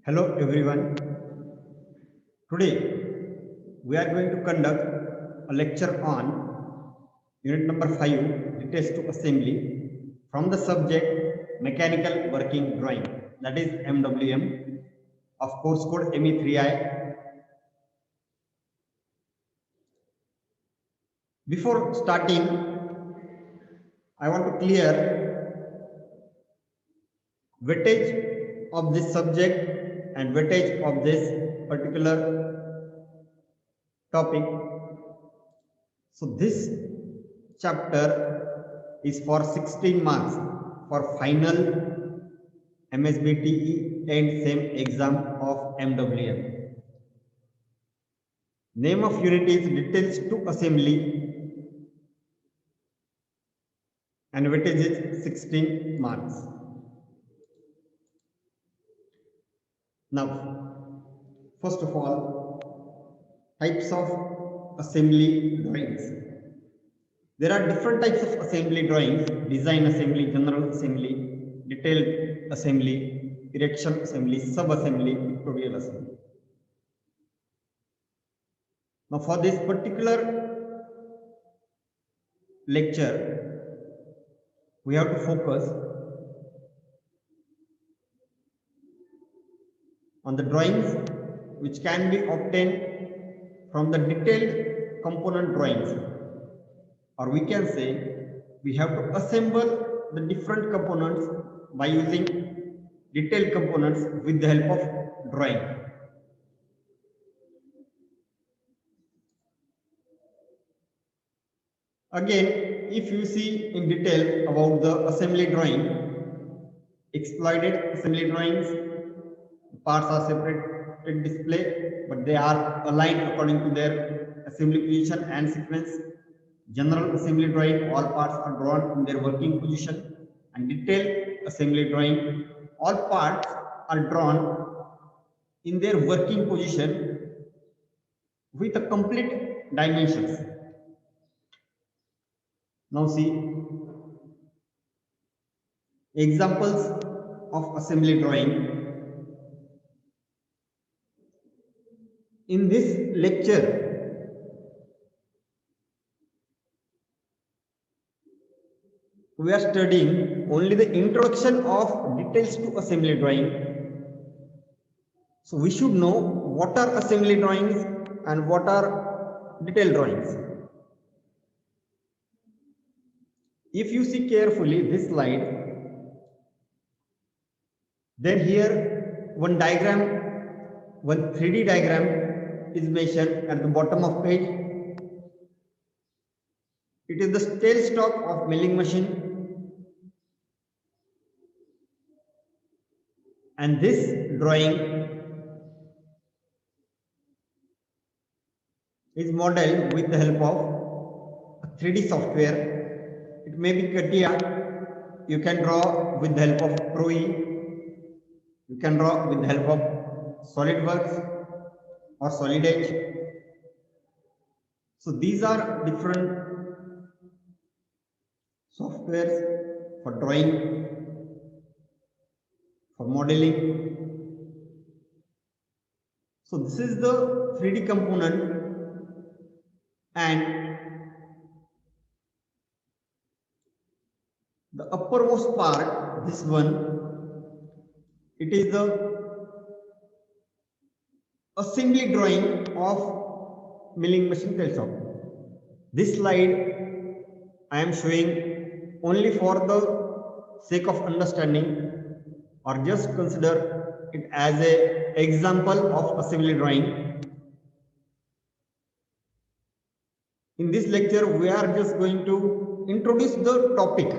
Hello everyone. Today we are going to conduct a lecture on unit number 5 details to assembly from the subject mechanical working drawing, that is MWM, of course code ME3I. Before starting, I want to clear weightage of this subject and weightage of this particular topic. So this chapter is for 16 marks for final MSBTE and SEM exam of MWM. Name of unit is details to assembly and weightage is 16 marks. Now, first of all, types of assembly drawings. There are different types of assembly drawings: design assembly, general assembly, detailed assembly, erection assembly, sub-assembly, pictorial assembly. Now for this particular lecture, we have to focus on the drawings which can be obtained from the detailed component drawings, or we can say we have to assemble the different components by using detailed components with the help of drawing. Again, if you see in detail about the assembly drawing, exploited assembly drawings, parts are separated display, but they are aligned according to their assembly position and sequence. General assembly drawing, all parts are drawn in their working position. And detailed assembly drawing, all parts are drawn in their working position with a complete dimensions. Now see examples of assembly drawing. In this lecture, we are studying only the introduction of details to assembly drawing. So we should know what are assembly drawings and what are detailed drawings. If you see carefully this slide, then here one diagram, one 3D diagram is mentioned at the bottom of page. It is the tailstock of milling machine, and this drawing is modeled with the help of a 3D software. It may be CATIA. You can draw with the help of Pro E. You can draw with the help of SolidWorks or Solid Edge. So these are different softwares for drawing, for modeling. So this is the 3D component, and the uppermost part, this one, it is the assembly drawing of milling machine tailstock. This slide I am showing only for the sake of understanding, or just consider it as an example of assembly drawing. In this lecture, we are just going to introduce the topic.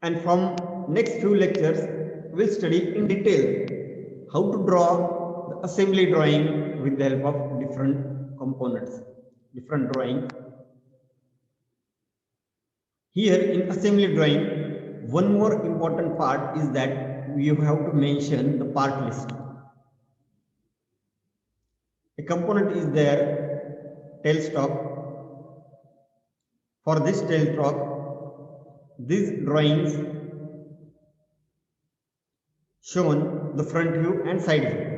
And from next few lectures, we'll study in detail how to draw the assembly drawing with the help of different components, different drawing. Here in assembly drawing, one more important part is that you have to mention the part list. A component is there, tailstock. For this tailstock, these drawings shown the front view and side view.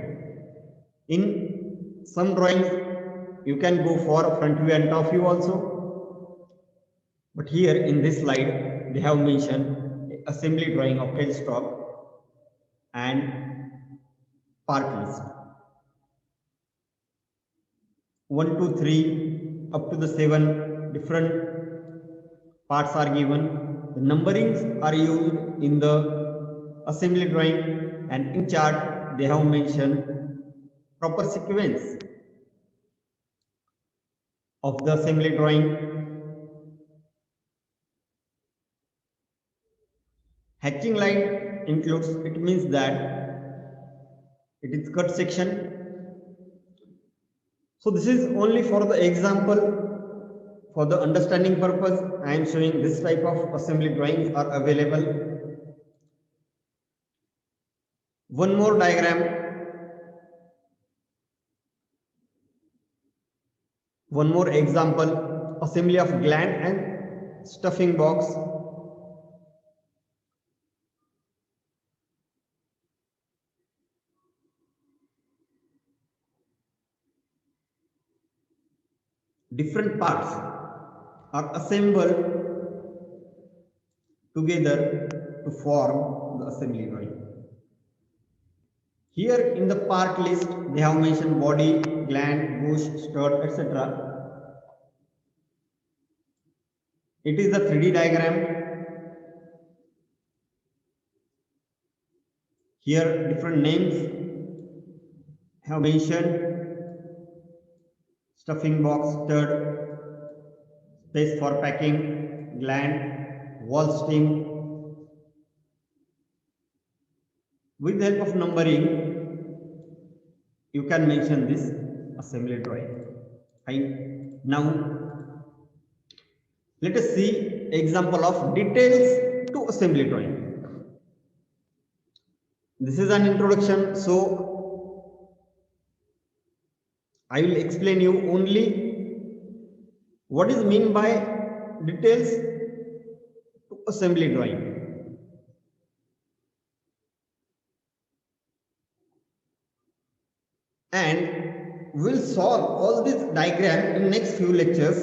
In some drawings, you can go for front view and top view also. But here in this slide, they have mentioned assembly drawing of tailstock and part list. 1, 2, 3 up to the 7 different parts are given. The numberings are used in the assembly drawing, and in chart they have mentioned proper sequence of the assembly drawing. Hatching line includes, it means that it is cut section. So this is only for the example. For the understanding purpose, I am showing this type of assembly drawings are available. One more diagram, one more example, assembly of gland and stuffing box. Different parts are assembled together to form the assembly drawing. Here in the part list, they have mentioned body, gland, bush, stud, etc. It is the 3D diagram. Here different names have mentioned: stuffing box, stud, space for packing, gland, wall stem. With the help of numbering, you can mention this assembly drawing. Fine. Now, let us see example of details to assembly drawing. This is an introduction, so I will explain you only what is meant by details to assembly drawing. And we'll solve all this diagram in next few lectures.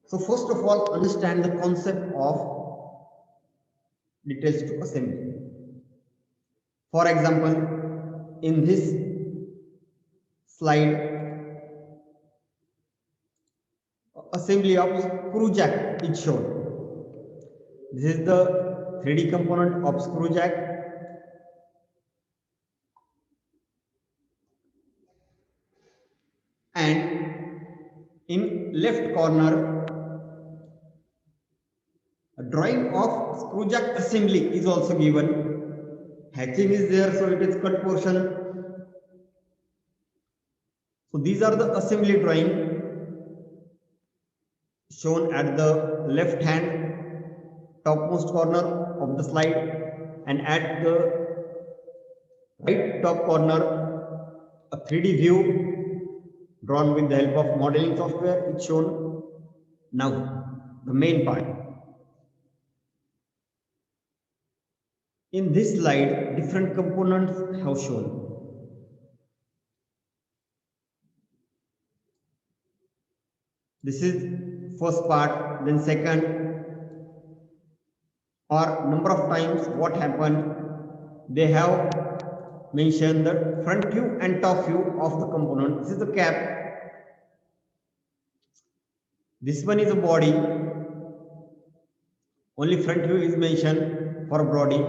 So first of all, understand the concept of details to assembly. For example, in this slide, assembly of screw jack is shown. This is the 3D component of screw jack. And in left corner, a drawing of screw jack assembly is also given. Hatching is there, so it is cut portion. So these are the assembly drawing shown at the left hand topmost corner of the slide, and at the right top corner a 3D view drawn with the help of modeling software is shown. Now the main part. In this slide, different components have shown. This is first part, then second, or number of times what happened. They have mentioned the front view and top view of the component. This is the cap. This one is a body. Only front view is mentioned for body.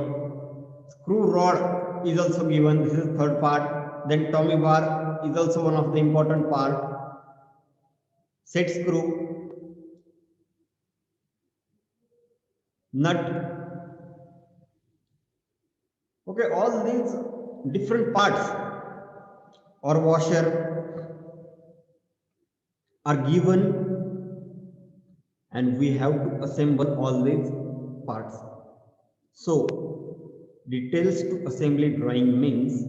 Screw rod is also given. This is the third part. Then tommy bar is also one of the important part. Set screw, nut. Okay, all these different parts or washer are given, and we have to assemble all these parts. So details to assembly drawing means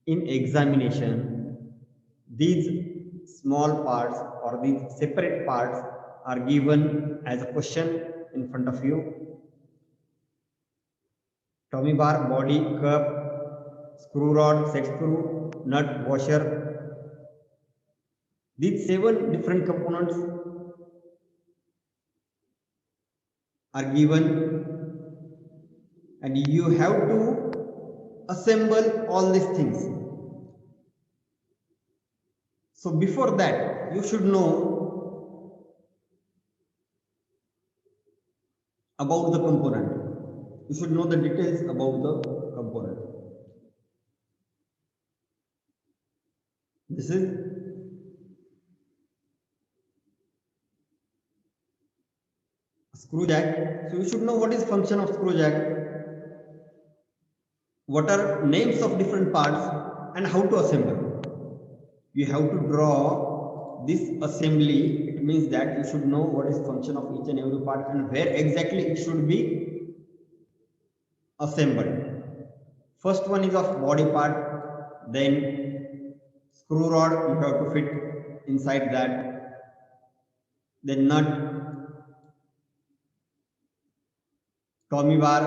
in examination these small parts or these separate parts are given as a question in front of you. Tommy bar, body, cup, screw rod, set screw, nut, washer. These 7 different components are given, and you have to assemble all these things. So before that, you should know about the component. You should know the details about the component. This is a screw jack. So you should know what is function of screw jack, what are names of different parts, and how to assemble. You have to draw this assembly. It means that you should know what is function of each and every part and where exactly it should be assembled. First one is of body part, then screw rod you have to fit inside that, then nut, Tommy bar,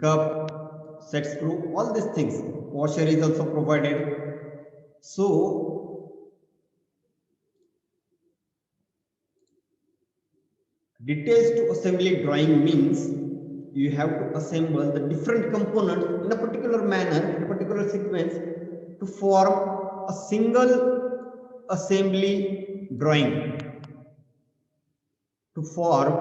cup, set screw, all these things. Washer is also provided. So details to assembly drawing means you have to assemble the different components in a particular manner, in a particular sequence, to form a single assembly drawing, to form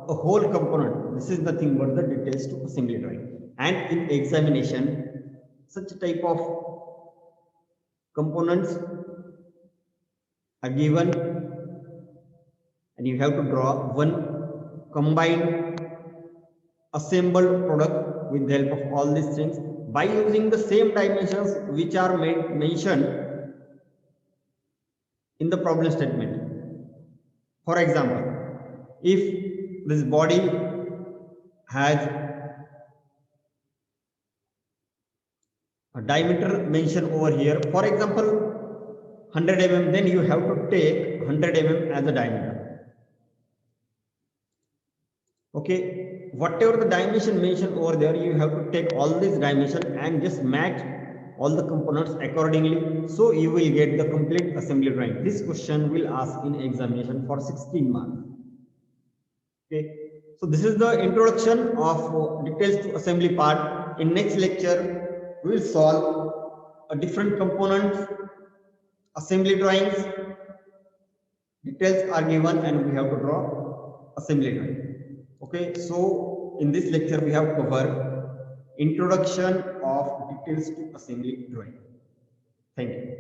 a whole component. This is nothing but the details to assembly drawing. And in examination, such type of components are given, and you have to draw one combined assembled product with the help of all these things by using the same dimensions which are mentioned in the problem statement. For example, if this body has a diameter mentioned over here, for example 100 mm, then you have to take 100 mm as a diameter. Okay, whatever the dimension mentioned over there, you have to take all these dimensions and just match all the components accordingly, so you will get the complete assembly drawing. This question will ask in examination for 16 marks. Okay, so this is the introduction of details to assembly part. In next lecture, we will solve a different components assembly drawings. Details are given and we have to draw assembly drawing. Okay, so in this lecture we have covered introduction of details to assembly drawing. Thank you.